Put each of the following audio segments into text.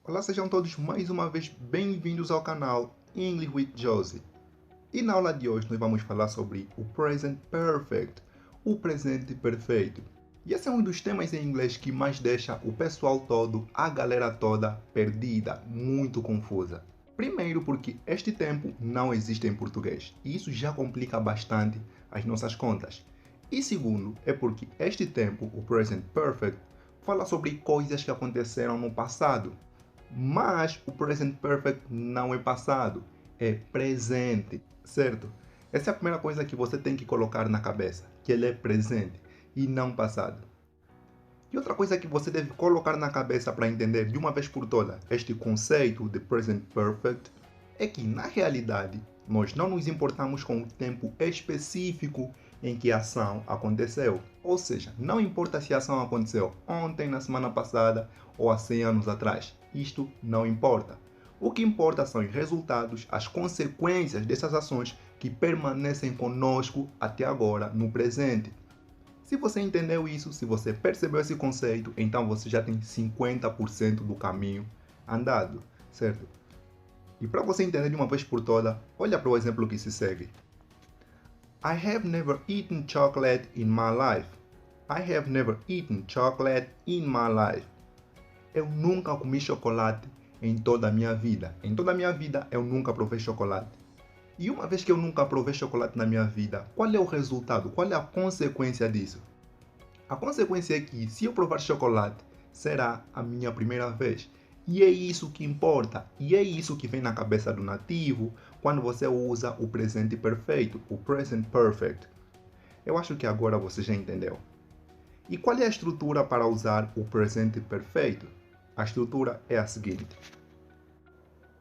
Olá, sejam todos mais uma vez bem-vindos ao canal English with Josie. E na aula de hoje nós vamos falar sobre o Present Perfect, o presente perfeito. E esse é um dos temas em inglês que mais deixa o pessoal todo, a galera toda, perdida, muito confusa. Primeiro porque este tempo não existe em português, e isso já complica bastante as nossas contas. E segundo é porque este tempo, o Present Perfect, fala sobre coisas que aconteceram no passado. Mas o present perfect não é passado, é presente, certo? Essa é a primeira coisa que você tem que colocar na cabeça, que ele é presente e não passado. E outra coisa que você deve colocar na cabeça para entender de uma vez por toda este conceito de present perfect é que, na realidade, nós não nos importamos com o tempo específico em que a ação aconteceu. Ou seja, não importa se a ação aconteceu ontem, na semana passada ou há 100 anos atrás. Isto não importa. O que importa são os resultados, as consequências dessas ações que permanecem conosco até agora, no presente. Se você entendeu isso, se você percebeu esse conceito, então você já tem 50% do caminho andado, certo? E para você entender de uma vez por toda, olha para o exemplo que se segue. I have never eaten chocolate in my life. I have never eaten chocolate in my life. Eu nunca comi chocolate em toda a minha vida. Em toda a minha vida eu nunca provei chocolate. E uma vez que eu nunca provei chocolate na minha vida, qual é o resultado? Qual é a consequência disso? A consequência é que, se eu provar chocolate, será a minha primeira vez. E é isso que importa. E é isso que vem na cabeça do nativo quando você usa o presente perfeito, o present perfect. Eu acho que agora você já entendeu. E qual é a estrutura para usar o presente perfeito? A estrutura é a seguinte.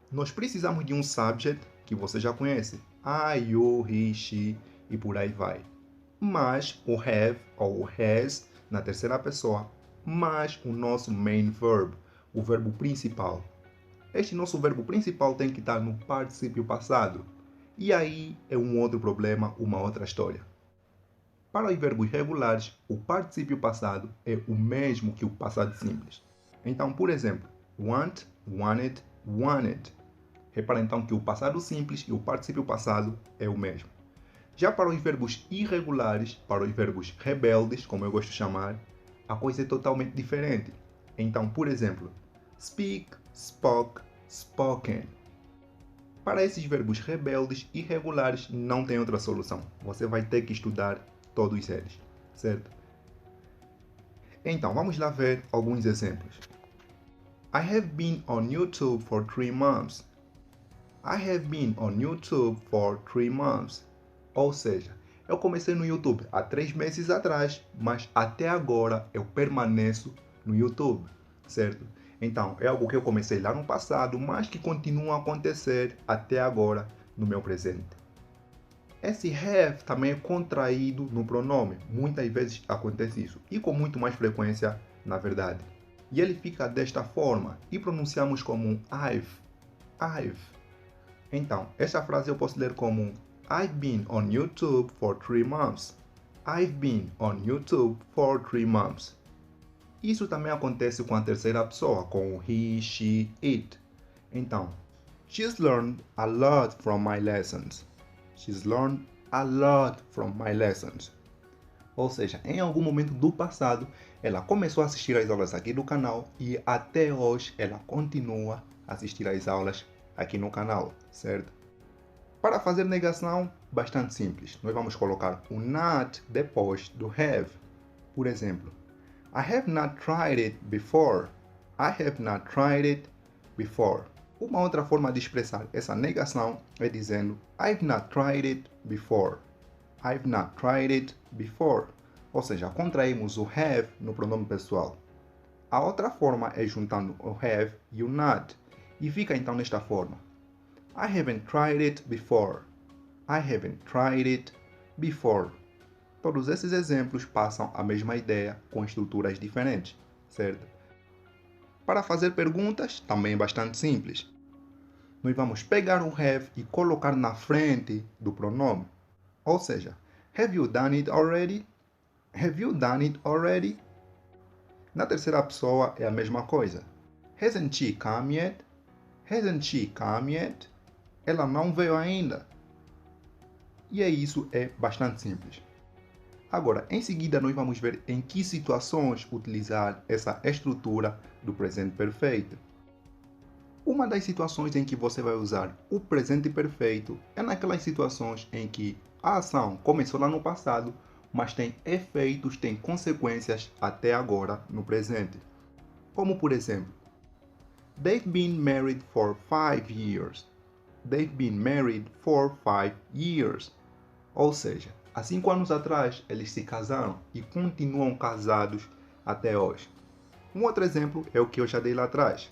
Nós precisamos de um subject que você já conhece. I, you, he, she e por aí vai. Mais o have ou o has na terceira pessoa, mais o nosso main verb, o verbo principal. Este nosso verbo principal tem que estar no particípio passado. E aí é um outro problema, uma outra história. Para os verbos regulares, o particípio passado é o mesmo que o passado simples. Então, por exemplo, want, wanted, wanted. Repara então que o passado simples e o particípio passado é o mesmo. Já para os verbos irregulares, para os verbos rebeldes, como eu gosto de chamar, a coisa é totalmente diferente. Então, por exemplo, speak, spoke, spoken. Para esses verbos rebeldes e irregulares não tem outra solução. Você vai ter que estudar todos eles, certo? Então, vamos lá ver alguns exemplos. I have been on YouTube for 3 months. I have been on YouTube for 3 months. Ou seja, eu comecei no YouTube há 3 meses atrás, mas até agora eu permaneço no YouTube, certo? Então, é algo que eu comecei lá no passado, mas que continua a acontecer até agora no meu presente. Esse have também é contraído no pronome. Muitas vezes acontece isso, e com muito mais frequência, na verdade. E ele fica desta forma, e pronunciamos como I've. I've. Então, esta frase eu posso ler como I've been on YouTube for 3 months. I've been on YouTube for 3 months. Isso também acontece com a terceira pessoa, com o he, she, it. Então, she's learned a lot from my lessons. She's learned a lot from my lessons. Ou seja, em algum momento do passado, ela começou a assistir às aulas aqui do canal e até hoje ela continua a assistir às aulas aqui no canal, certo? Para fazer negação, bastante simples. Nós vamos colocar o not depois do have. Por exemplo, I have not tried it before. I have not tried it before. Uma outra forma de expressar essa negação é dizendo I've not tried it before. I've not tried it before. Ou seja, contraímos o have no pronome pessoal. A outra forma é juntando o have e o not. E fica então nesta forma. I haven't tried it before. I haven't tried it before. Todos esses exemplos passam a mesma ideia com estruturas diferentes, certo? Para fazer perguntas, também é bastante simples. Nós vamos pegar o have e colocar na frente do pronome. Ou seja, have you done it already? Have you done it already? Na terceira pessoa é a mesma coisa. Hasn't she come yet? Hasn't she come yet? Ela não veio ainda. E isso é bastante simples. Agora, em seguida, nós vamos ver em que situações utilizar essa estrutura do presente perfeito. Uma das situações em que você vai usar o presente perfeito é naquelas situações em que a ação começou lá no passado, mas tem efeitos, tem consequências até agora no presente. Como por exemplo, they've been married for 5 years. They've been married for 5 years. Ou seja, há 5 anos atrás eles se casaram e continuam casados até hoje. Um outro exemplo é o que eu já dei lá atrás.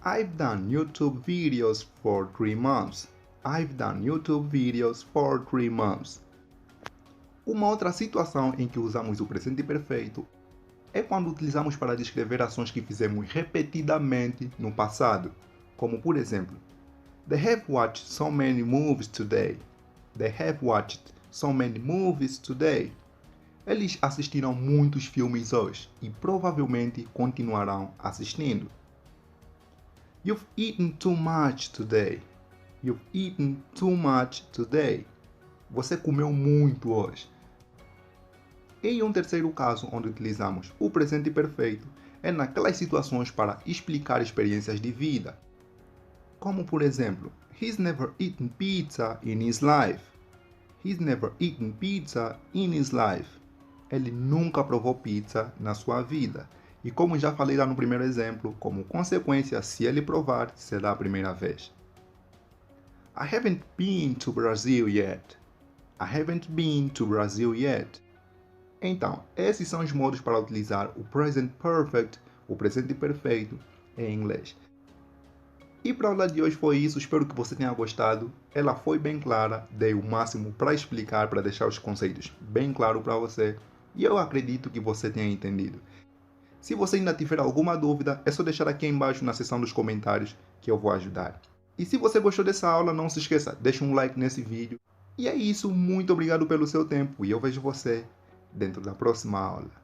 I've done YouTube videos for 3 months. I've done YouTube videos for 3 months. Uma outra situação em que usamos o presente perfeito é quando utilizamos para descrever ações que fizemos repetidamente no passado, como por exemplo, they have watched so many movies today. They have watched so many movies today. Eles assistiram muitos filmes hoje e provavelmente continuarão assistindo. You've eaten too much today. You've eaten too much today. Você comeu muito hoje. Em um terceiro caso, onde utilizamos o presente perfeito, é naquelas situações para explicar experiências de vida. Como por exemplo, he's never eaten pizza in his life. He's never eaten pizza in his life. Ele nunca provou pizza na sua vida. E como já falei lá no primeiro exemplo, como consequência, se ele provar, será a primeira vez. I haven't been to Brazil yet. I haven't been to Brazil yet. Então, esses são os modos para utilizar o present perfect, o presente perfeito, em inglês. E para a aula de hoje foi isso, espero que você tenha gostado. Ela foi bem clara, dei o máximo para explicar, para deixar os conceitos bem claros para você. E eu acredito que você tenha entendido. Se você ainda tiver alguma dúvida, é só deixar aqui embaixo na seção dos comentários que eu vou ajudar. E se você gostou dessa aula, não se esqueça, deixa um like nesse vídeo. E é isso, muito obrigado pelo seu tempo e eu vejo você dentro da próxima aula.